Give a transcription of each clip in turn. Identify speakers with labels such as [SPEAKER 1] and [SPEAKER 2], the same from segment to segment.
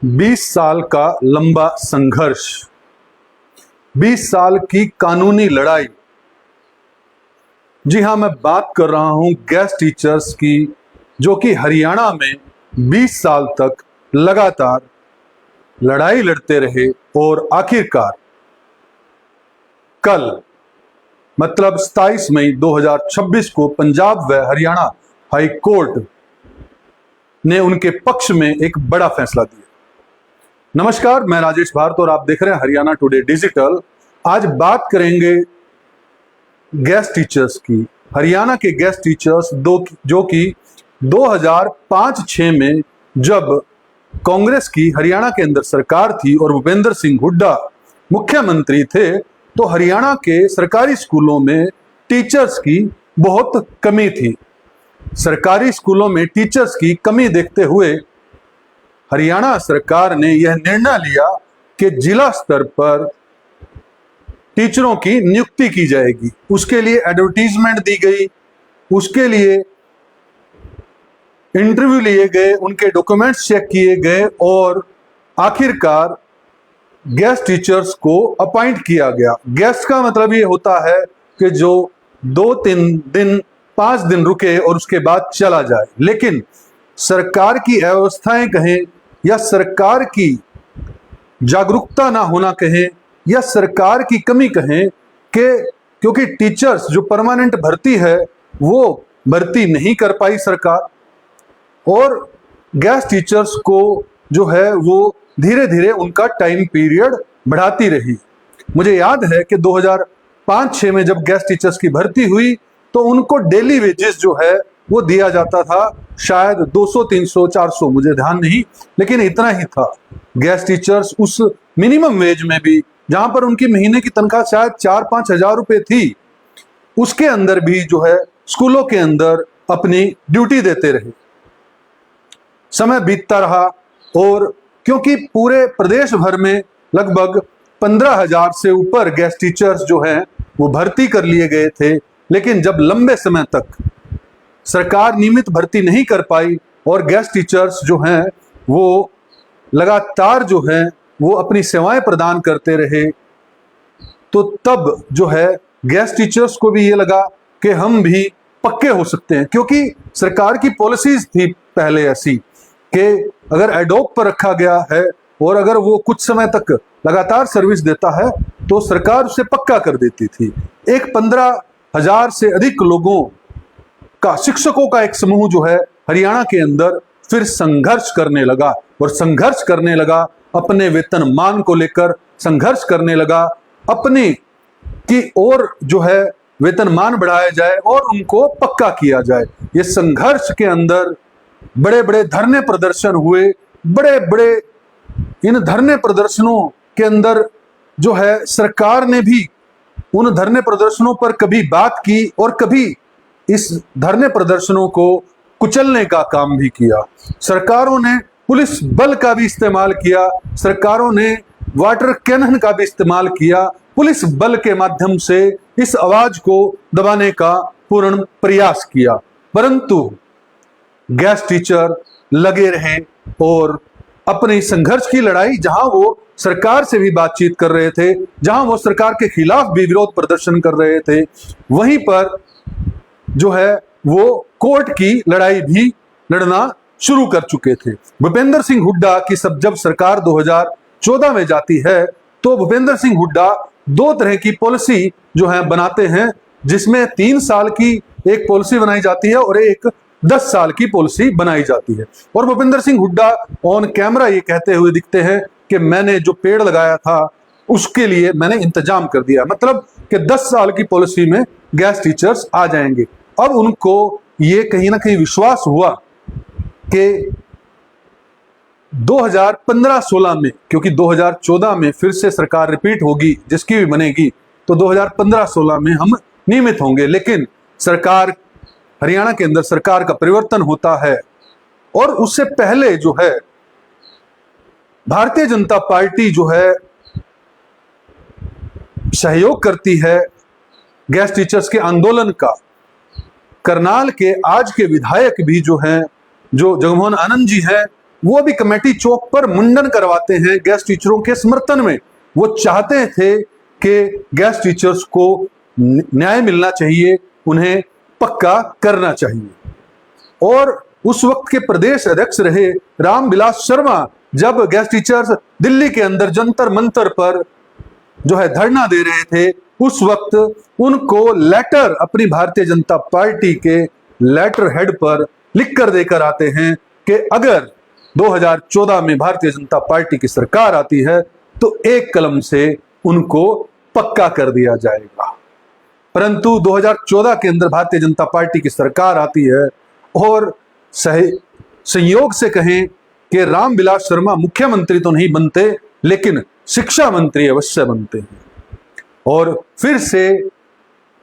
[SPEAKER 1] 20 साल का लंबा संघर्ष, 20 साल की कानूनी लड़ाई। जी हां, मैं बात कर रहा हूं गेस्ट टीचर्स की, जो कि हरियाणा में 20 साल तक लगातार लड़ाई लड़ते रहे और आखिरकार कल मतलब 27 मई 2026 को पंजाब व हरियाणा हाई कोर्ट ने उनके पक्ष में एक बड़ा फैसला दिया। नमस्कार, मैं राजेश भारत और आप देख रहे हैं हरियाणा टुडे डिजिटल। आज बात करेंगे गेस्ट टीचर्स की, हरियाणा के गेस्ट टीचर्स जो कि 2005-6 में जब कांग्रेस की हरियाणा के अंदर सरकार थी और भूपेंद्र सिंह हुड्डा मुख्यमंत्री थे, तो हरियाणा के सरकारी स्कूलों में टीचर्स की बहुत कमी थी। सरकारी स्कूलों में टीचर्स की कमी देखते हुए हरियाणा सरकार ने यह निर्णय लिया कि जिला स्तर पर टीचरों की नियुक्ति की जाएगी। उसके लिए एडवर्टीजमेंट दी गई, उसके लिए इंटरव्यू लिए गए, उनके डॉक्यूमेंट्स चेक किए गए और आखिरकार गेस्ट टीचर्स को अपॉइंट किया गया। गेस्ट का मतलब ये होता है कि जो 2-3 दिन 5 दिन रुके और उसके बाद चला जाए। लेकिन सरकार की अव्यवस्थाएं कहें या सरकार की जागरूकता ना होना कहें या सरकार की कमी कहें कि क्योंकि टीचर्स जो परमानेंट भर्ती है वो भर्ती नहीं कर पाई सरकार, और गेस्ट टीचर्स को जो है वो धीरे धीरे उनका टाइम पीरियड बढ़ाती रही। मुझे याद है कि 2005-6 में जब गेस्ट टीचर्स की भर्ती हुई तो उनको डेली वेजेस जो है वो दिया जाता था, शायद 200, 300, 400, मुझे ध्यान नहीं, लेकिन इतना ही था। गेस्ट टीचर्स उस मिनिमम वेज में भी, जहां पर उनकी महीने की तनख्वाह शायद 4-5 हजार रुपए थी, उसके अंदर भी जो है स्कूलों के अंदर अपनी ड्यूटी देते रहे। समय बीतता रहा और क्योंकि पूरे प्रदेश भर में लगभग 15,000 से ऊपर गेस्ट टीचर्स जो हैं वो भर्ती कर लिए गए थे, लेकिन जब लंबे समय तक सरकार नियमित भर्ती नहीं कर पाई और गेस्ट टीचर्स जो हैं वो लगातार जो हैं वो अपनी सेवाएं प्रदान करते रहे, तो तब जो है गेस्ट टीचर्स को भी ये लगा कि हम भी पक्के हो सकते हैं। क्योंकि सरकार की पॉलिसीज थी पहले ऐसी कि अगर एडोक पर रखा गया है और अगर वो कुछ समय तक लगातार सर्विस देता है तो सरकार उसे पक्का कर देती थी। एक 15,000 से अधिक लोगों का, शिक्षकों का एक समूह जो है हरियाणा के अंदर फिर संघर्ष करने लगा और संघर्ष करने लगा अपने वेतनमान को लेकर, संघर्ष करने लगा अपनी कि और जो है वेतनमान बढ़ाया जाए और उनको पक्का किया जाए। ये संघर्ष के अंदर बड़े बड़े धरने प्रदर्शन हुए। बड़े बड़े इन धरने प्रदर्शनों के अंदर जो है सरकार ने भी उन धरने प्रदर्शनों पर कभी बात की और कभी इस धरने प्रदर्शनों को कुचलने का काम भी किया। सरकारों ने पुलिस बल का भी इस्तेमाल किया, सरकारों ने वाटर कैनन का भी इस्तेमाल किया, पुलिस बल के माध्यम से इस आवाज को दबाने का पूर्ण प्रयास किया, परंतु गेस्ट टीचर लगे रहे और अपनी संघर्ष की लड़ाई, जहां वो सरकार से भी बातचीत कर रहे थे, जहां वो सरकार के खिलाफ भी विरोध प्रदर्शन कर रहे थे, वहीं पर जो है वो कोर्ट की लड़ाई भी लड़ना शुरू कर चुके थे। भूपेंद्र सिंह हुड्डा की जब सरकार 2014 में जाती है तो भूपेंद्र सिंह हुड्डा 2 तरह की पॉलिसी जो है बनाते हैं, जिसमें 3 साल की एक पॉलिसी बनाई जाती है और एक 10 साल की पॉलिसी बनाई जाती है। और भूपेंद्र सिंह हुड्डा ऑन कैमरा ये कहते हुए दिखते हैं कि मैंने जो पेड़ लगाया था उसके लिए मैंने इंतजाम कर दिया, मतलब कि 10 साल की पॉलिसी में गेस्ट टीचर्स आ जाएंगे। अब उनको ये कहीं ना कहीं विश्वास हुआ कि 2015-16 में, क्योंकि 2014 में फिर से सरकार रिपीट होगी जिसकी भी बनेगी, तो 2015-16 में हम नियमित होंगे। लेकिन सरकार, हरियाणा के अंदर सरकार का परिवर्तन होता है और उससे पहले जो है भारतीय जनता पार्टी जो है सहयोग करती है गेस्ट टीचर्स के आंदोलन का। करनाल के आज के विधायक भी जो हैं, जो जगमोहन आनंद जी हैं, वो भी कमेटी चौक पर मुंडन करवाते हैं गेस्ट टीचरों के समर्थन में। वो चाहते थे कि गेस्ट टीचर्स को न्याय मिलना चाहिए, उन्हें पक्का करना चाहिए। और उस वक्त के प्रदेश अध्यक्ष रहे रामविलास शर्मा जब गेस्ट टीचर्स दिल्ली के अंदर जंतर मंतर पर जो है धरना दे रहे थे, उस वक्त उनको लेटर अपनी भारतीय जनता पार्टी के लेटर हेड पर लिख कर देकर आते हैं कि अगर 2014 में भारतीय जनता पार्टी की सरकार आती है तो एक कलम से उनको पक्का कर दिया जाएगा। परंतु 2014 के अंदर भारतीय जनता पार्टी की सरकार आती है और संयोग से कहें कि रामविलास शर्मा मुख्यमंत्री तो नहीं बनते, लेकिन शिक्षा मंत्री अवश्य बनते हैं। और फिर से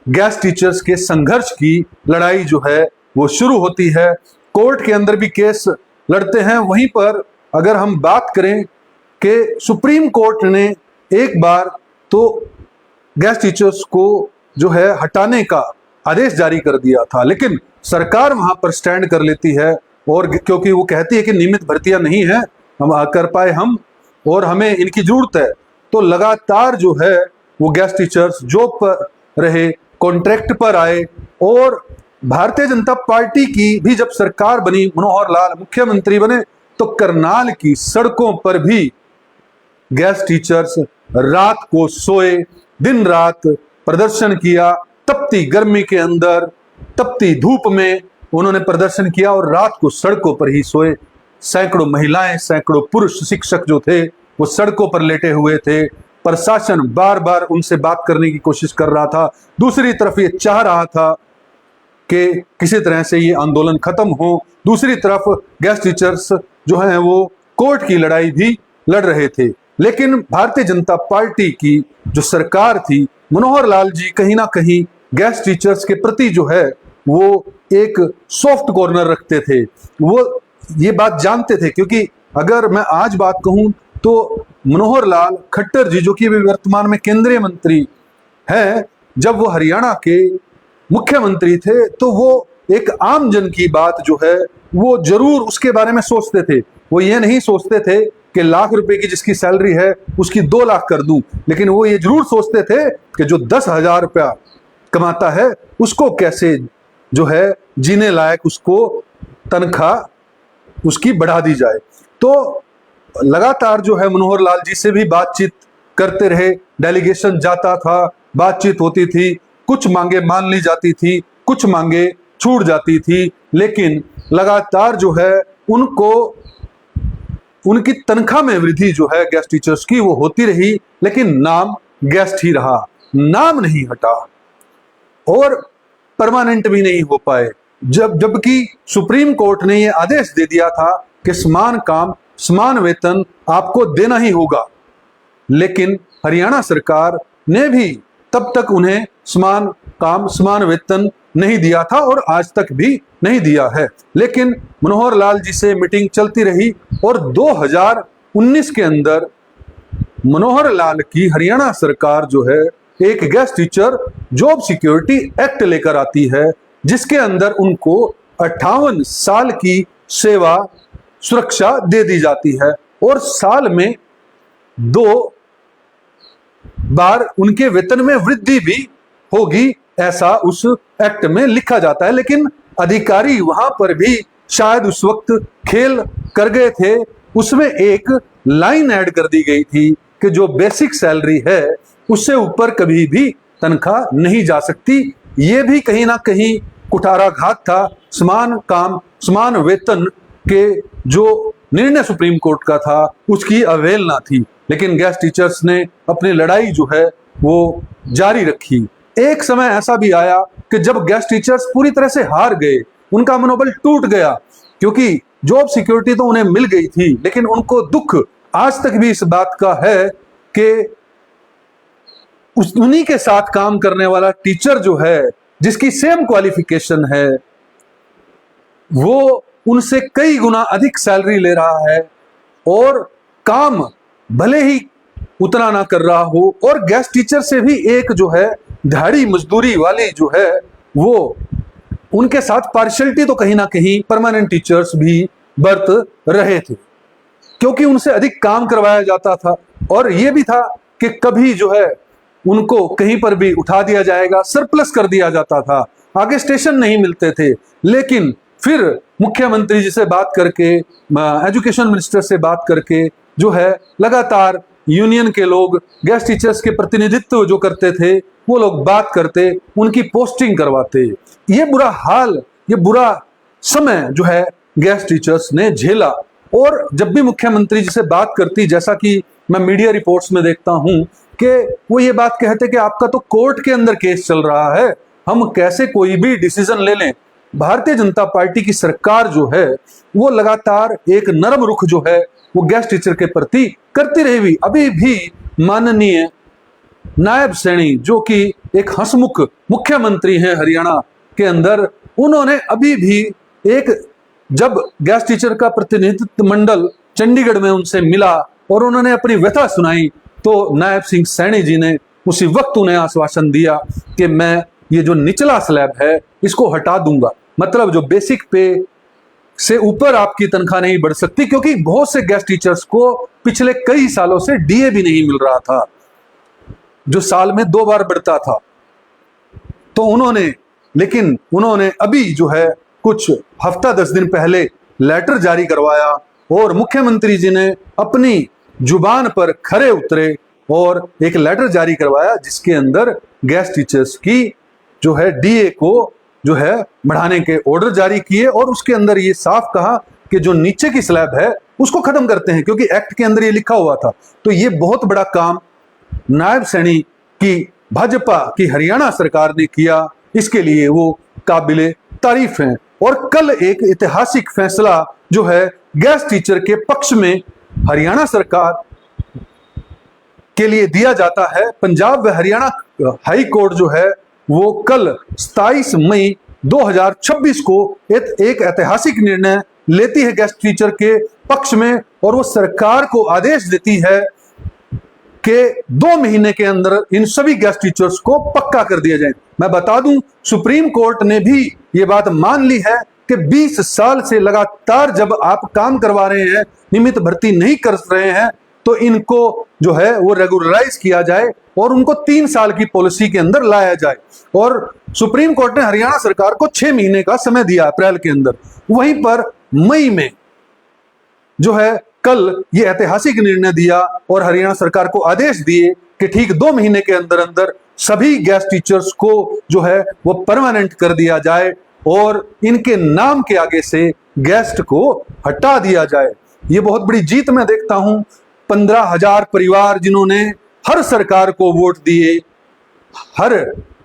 [SPEAKER 1] गेस्ट टीचर्स के संघर्ष की लड़ाई जो है वो शुरू होती है। कोर्ट के अंदर भी केस लड़ते हैं। वहीं पर अगर हम बात करें कि सुप्रीम कोर्ट ने एक बार तो गेस्ट टीचर्स को जो है हटाने का आदेश जारी कर दिया था, लेकिन सरकार वहां पर स्टैंड कर लेती है और क्योंकि वो कहती है कि नियमित भर्तियां नहीं है हम कर पाए हम और हमें इनकी जरूरत है, तो लगातार जो है वो गेस्ट टीचर्स जॉब पर रहे, कॉन्ट्रैक्ट पर आए। और भारतीय जनता पार्टी की भी जब सरकार बनी, मनोहर लाल मुख्यमंत्री बने, तो करनाल की सड़कों पर भी गेस्ट टीचर्स रात को सोए, दिन रात प्रदर्शन किया। तपती गर्मी के अंदर, तपती धूप में उन्होंने प्रदर्शन किया और रात को सड़कों पर ही सोए। सैकड़ों महिलाएं, सैकड़ों पुरुष शिक्षक जो थे वो सड़कों पर लेटे हुए थे। प्रशासन बार बार उनसे बात करने की कोशिश कर रहा था, दूसरी तरफ ये चाह रहा था कि किसी तरह से ये आंदोलन खत्म हो। दूसरी तरफ गेस्ट टीचर्स जो हैं वो कोर्ट की लड़ाई भी लड़ रहे थे। लेकिन भारतीय जनता पार्टी की जो सरकार थी, मनोहर लाल जी कहीं ना कहीं गेस्ट टीचर्स के प्रति जो है वो एक सॉफ्ट कॉर्नर रखते थे। वो ये बात जानते थे, क्योंकि अगर मैं आज बात कहूं तो मनोहर लाल खट्टर जी जो कि वर्तमान में केंद्रीय मंत्री हैं, जब वो हरियाणा के मुख्यमंत्री थे तो वो एक आम जन की बात जो है वो जरूर उसके बारे में सोचते थे। वो ये नहीं सोचते थे कि लाख रुपए की जिसकी सैलरी है उसकी 2 लाख कर दूं, लेकिन वो ये जरूर सोचते थे कि जो 10,000 रुपया कमाता है उसको कैसे जो है जीने लायक उसको तनख्वाह उसकी बढ़ा दी जाए। तो लगातार जो है मनोहर लाल जी से भी बातचीत करते रहे, डेलीगेशन जाता था, बातचीत होती थी, कुछ मांगे मान ली जाती थी, कुछ मांगे छूट जाती थी, लेकिन लगातार जो है उनको उनकी तनख्वाह में वृद्धि जो है गेस्ट टीचर्स की वो होती रही, लेकिन नाम गेस्ट ही रहा, नाम नहीं हटा और परमानेंट भी नहीं हो पाए। जबकि सुप्रीम कोर्ट ने ये आदेश दे दिया था कि समान काम समान वेतन आपको देना ही होगा, लेकिन हरियाणा सरकार ने भी तब तक उन्हें समान काम समान वेतन नहीं दिया था और आज तक भी नहीं दिया है। लेकिन मनोहर लाल जी से मीटिंग चलती रही और 2019 के अंदर मनोहर लाल की हरियाणा सरकार जो है एक guest teacher job security act लेकर आती है, जिसके अंदर उनको 58 साल की सेवा सुरक्षा दे दी जाती है और साल में 2 बार उनके वेतन में वृद्धि भी होगी, ऐसा उस एक्ट में लिखा जाता है। लेकिन अधिकारी वहां पर भी शायद उस वक्त खेल कर गए थे। उसमें एक लाइन ऐड कर दी गई थी कि जो बेसिक सैलरी है उससे ऊपर कभी भी तनख्वाह नहीं जा सकती। ये भी कहीं ना कहीं कुठाराघात था समान काम समान वेतन के जो निर्णय सुप्रीम कोर्ट का था उसकी अवहेलना थी। लेकिन गेस्ट टीचर्स ने अपनी लड़ाई जो है वो जारी रखी। एक समय ऐसा भी आया कि जब गेस्ट टीचर्स पूरी तरह से हार गए, उनका मनोबल टूट गया, क्योंकि जॉब सिक्योरिटी तो उन्हें मिल गई थी, लेकिन उनको दुख आज तक भी इस बात का है कि उन्हीं के साथ काम करने वाला टीचर जो है जिसकी सेम क्वालिफिकेशन है वो उनसे कई गुना अधिक सैलरी ले रहा है और काम भले ही उतना ना कर रहा हो। और गेस्ट टीचर से भी एक जो है दिहाड़ी मजदूरी वाले जो है वो उनके साथ पार्शियलिटी तो कहीं ना कहीं परमानेंट टीचर्स भी बरत रहे थे। क्योंकि उनसे अधिक काम करवाया जाता था, और ये भी था कि कभी जो है उनको कहीं पर भी उठा दिया जाएगा, सरप्लस कर दिया जाता था, आगे स्टेशन नहीं मिलते थे। लेकिन फिर मुख्यमंत्री जी से बात करके, एजुकेशन मिनिस्टर से बात करके जो है लगातार यूनियन के लोग, गेस्ट टीचर्स के प्रतिनिधित्व जो करते थे वो लोग बात करते, उनकी पोस्टिंग करवाते। ये बुरा हाल, ये बुरा समय जो है गेस्ट टीचर्स ने झेला। और जब भी मुख्यमंत्री जी से बात करती, जैसा कि मैं मीडिया रिपोर्ट्स में देखता हूं कि वो ये बात कहते कि आपका तो कोर्ट के अंदर केस चल रहा है, हम कैसे कोई भी डिसीजन ले लें। भारतीय जनता पार्टी की सरकार जो है वो लगातार एक नरम रुख जो है वो गेस्ट टीचर के प्रति करती रही। अभी भी माननीय नायब सैनी जो कि एक हंसमुख मुख्यमंत्री हैं हरियाणा के अंदर, उन्होंने अभी भी एक, जब गेस्ट टीचर का प्रतिनिधित्व मंडल चंडीगढ़ में उनसे मिला और उन्होंने अपनी व्यथा सुनाई, तो नायब सिंह सैनी जी ने उसी वक्त उन्हें आश्वासन दिया कि मैं ये जो निचला स्लैब है इसको हटा दूंगा। मतलब जो बेसिक पे से ऊपर आपकी तनख्वाह नहीं बढ़ सकती, क्योंकि बहुत से गेस्ट टीचर्स को पिछले कई सालों से डीए भी नहीं मिल रहा था, जो साल में 2 बार बढ़ता था। तो उन्होंने अभी जो है कुछ हफ्ता 10 दिन पहले लेटर जारी करवाया और मुख्यमंत्री जी ने अपनी जुबान पर खरे उतरे और एक लेटर जारी करवाया जिसके अंदर गेस्ट टीचर्स की जो है डीए को जो है बढ़ाने के ऑर्डर जारी किए, और उसके अंदर ये साफ कहा कि जो नीचे की स्लैब है उसको खत्म करते हैं, क्योंकि एक्ट के अंदर ये लिखा हुआ था। तो ये बहुत बड़ा काम नायब सैनी की भाजपा की हरियाणा सरकार ने किया, इसके लिए वो काबिले तारीफ हैं। और कल एक ऐतिहासिक फैसला जो है गेस्ट टीचर के पक्ष में हरियाणा सरकार के लिए दिया जाता है। पंजाब व हरियाणा हाई कोर्ट जो है वो कल 27 मई 2026 को एक ऐतिहासिक निर्णय लेती है गेस्ट टीचर के पक्ष में, और वो सरकार को आदेश देती है कि 2 महीने के अंदर इन सभी गेस्ट टीचर्स को पक्का कर दिया जाए। मैं बता दूं, सुप्रीम कोर्ट ने भी ये बात मान ली है कि 20 साल से लगातार जब आप काम करवा रहे हैं, नियमित भर्ती नहीं कर रहे हैं, तो इनको जो है वो रेगुलराइज किया जाए और उनको 3 साल की पॉलिसी के अंदर लाया जाए। और सुप्रीम कोर्ट ने हरियाणा सरकार को 6 महीने का समय दिया अप्रैल के अंदर। वहीं पर मई में जो है कल ये ऐतिहासिक निर्णय दिया और हरियाणा सरकार को आदेश दिए कि ठीक 2 महीने के अंदर अंदर सभी गेस्ट टीचर्स को जो है वो परमानेंट कर दिया जाए और इनके नाम के आगे से गेस्ट को हटा दिया जाए। ये बहुत बड़ी जीत मैं देखता हूं। 15,000 परिवार जिन्होंने हर सरकार को वोट दिए, हर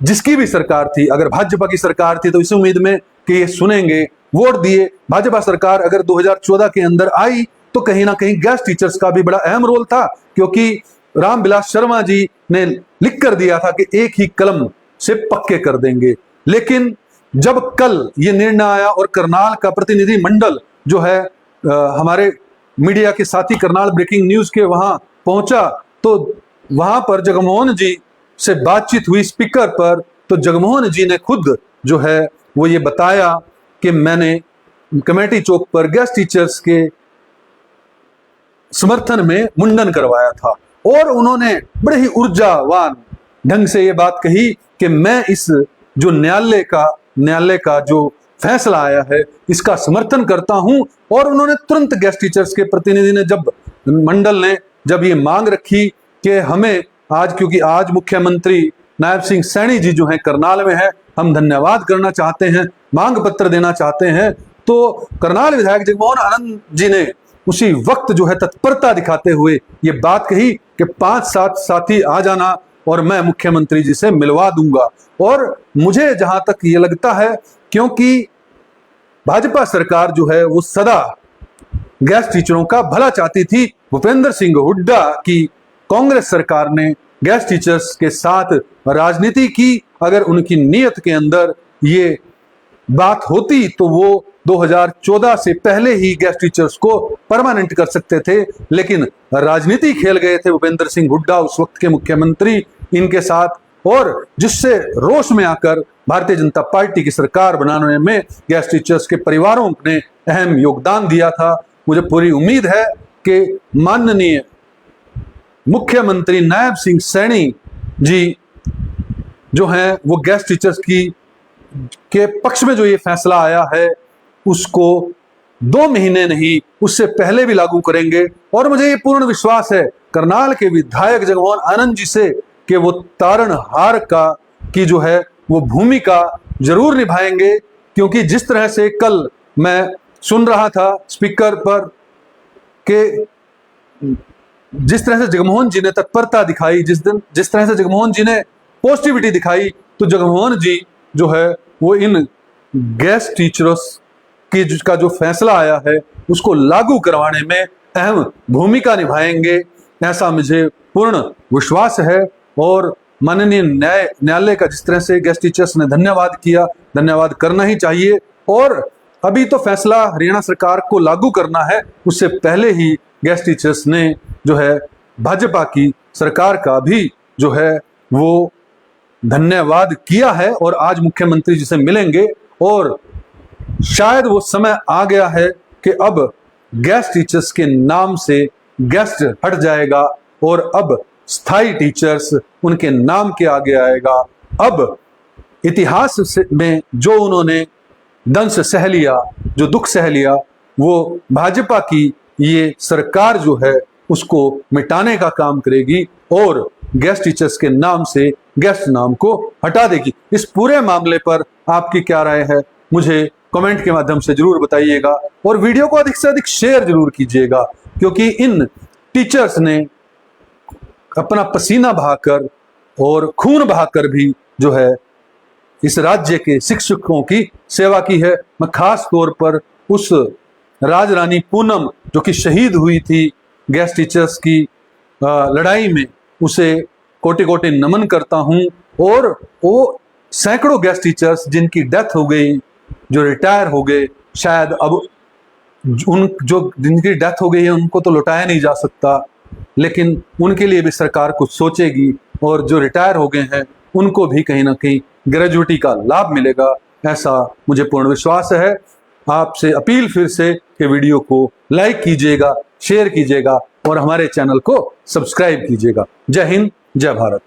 [SPEAKER 1] जिसकी भी सरकार थी, अगर भाजपा की सरकार थी तो इस उम्मीद में कि ये सुनेंगे, वोट दिए। भाजपा सरकार अगर 2014 के अंदर आई तो कहीं ना कहीं गेस्ट टीचर्स का भी बड़ा अहम रोल था, क्योंकि रामविलास शर्मा जी ने लिख कर दिया था कि एक ही कलम से पक्के कर देंगे। लेकिन जब कल ये निर्णय आया और करनाल का प्रतिनिधि मंडल जो है हमारे मीडिया के साथी करनाल ब्रेकिंग न्यूज के वहां पहुंचा, तो वहां पर जगमोहन जी से बातचीत हुई स्पीकर पर, तो जगमोहन जी ने खुद जो है वो ये बताया कि मैंने कमेटी चौक पर गेस्ट टीचर्स के समर्थन में मुंडन करवाया था, और उन्होंने बड़े ही ऊर्जावान ढंग से ये बात कही कि मैं इस जो न्यायालय का जो फैसला आया है इसका समर्थन करता हूं। और उन्होंने तुरंत गेस्ट टीचर्स के प्रतिनिधि ने मंडल ने जब ये मांग रखी कि हमें आज, क्योंकि आज मुख्यमंत्री नायब सिंह सैनी जी जो हैं करनाल में है, हम धन्यवाद करना चाहते हैं, मांग पत्र देना चाहते हैं, तो करनाल विधायक जगमोहन आनंद जी ने उसी वक्त जो है तत्परता दिखाते हुए ये बात कही कि 5-7 साथी आ जाना और मैं मुख्यमंत्री जी से मिलवा दूंगा। और मुझे जहां तक ये लगता है, क्योंकि भाजपा सरकार जो है वो सदा गेस्ट टीचरों का भला चाहती थी। भूपेंद्र सिंह हुड्डा की कांग्रेस सरकार ने गेस्ट टीचर्स के साथ राजनीति की। अगर उनकी नीयत के अंदर ये बात होती तो वो 2014 से पहले ही गेस्ट टीचर्स को परमानेंट कर सकते थे, लेकिन राजनीति खेल गए थे भूपेंद्र सिंह हुड्डा उस वक्त के मुख्यमंत्री इनके साथ, और जिससे रोष में आकर भारतीय जनता पार्टी की सरकार बनाने में गेस्ट टीचर्स के परिवारों ने अहम योगदान दिया था। मुझे पूरी उम्मीद है कि माननीय मुख्यमंत्री नायब सिंह सैनी जी जो हैं वो गेस्ट टीचर्स के पक्ष में जो ये फैसला आया है उसको 2 महीने नहीं उससे पहले भी लागू करेंगे। और मुझे ये पूर्ण विश्वास है करनाल के विधायक जगमोहन आनंद जी से कि वो तारणहार की जो है वो भूमिका जरूर निभाएंगे, क्योंकि जिस तरह से कल मैं सुन रहा था स्पीकर पर कि जिस तरह से जगमोहन जी ने तत्परता दिखाई, जिस तरह से जगमोहन जी ने पॉजिटिविटी दिखाई, तो जगमोहन जी जो है वो इन गेस्ट टीचर्स का जो फैसला आया है उसको लागू करवाने में अहम भूमिका निभाएंगे, ऐसा मुझे पूर्ण विश्वास है। और माननीय न्यायालय का जिस तरह से गेस्ट टीचर्स ने धन्यवाद किया, धन्यवाद करना ही चाहिए। और अभी तो फैसला हरियाणा सरकार को लागू करना है, उससे पहले ही गेस्ट टीचर्स ने जो है भाजपा की सरकार का भी जो है वो धन्यवाद किया है और आज मुख्यमंत्री जी से मिलेंगे। और शायद वो समय आ गया है कि अब गेस्ट टीचर्स के नाम से गेस्ट हट जाएगा और अब स्थायी टीचर्स उनके नाम के आगे आएगा। अब इतिहास में जो उन्होंने दंश सह लिया, जो दुख सह लिया, वो भाजपा की ये सरकार जो है उसको मिटाने का काम करेगी और गेस्ट टीचर्स के नाम से गेस्ट नाम को हटा देगी। इस पूरे मामले पर आपकी क्या राय है मुझे कमेंट के माध्यम से जरूर बताइएगा और वीडियो को अधिक से अधिक शेयर जरूर कीजिएगा, क्योंकि इन टीचर्स ने अपना पसीना बहाकर और खून बहाकर भी जो है इस राज्य के शिक्षकों की सेवा की है। मैं खास तौर पर उस राजरानी पूनम जो कि शहीद हुई थी गेस्ट टीचर्स की लड़ाई में, उसे कोटि कोटि नमन करता हूं। और वो सैकड़ों गेस्ट टीचर्स जिनकी डेथ हो गई, जो रिटायर हो गए, शायद अब जिनकी डेथ हो गई है उनको तो लौटाया नहीं जा सकता, लेकिन उनके लिए भी सरकार कुछ सोचेगी और जो रिटायर हो गए हैं उनको भी कहीं ना कहीं ग्रेजुइटी का लाभ मिलेगा, ऐसा मुझे पूर्ण विश्वास है। आपसे अपील फिर से कि वीडियो को लाइक कीजिएगा, शेयर कीजिएगा और हमारे चैनल को सब्सक्राइब कीजिएगा। जय हिंद, जय भारत।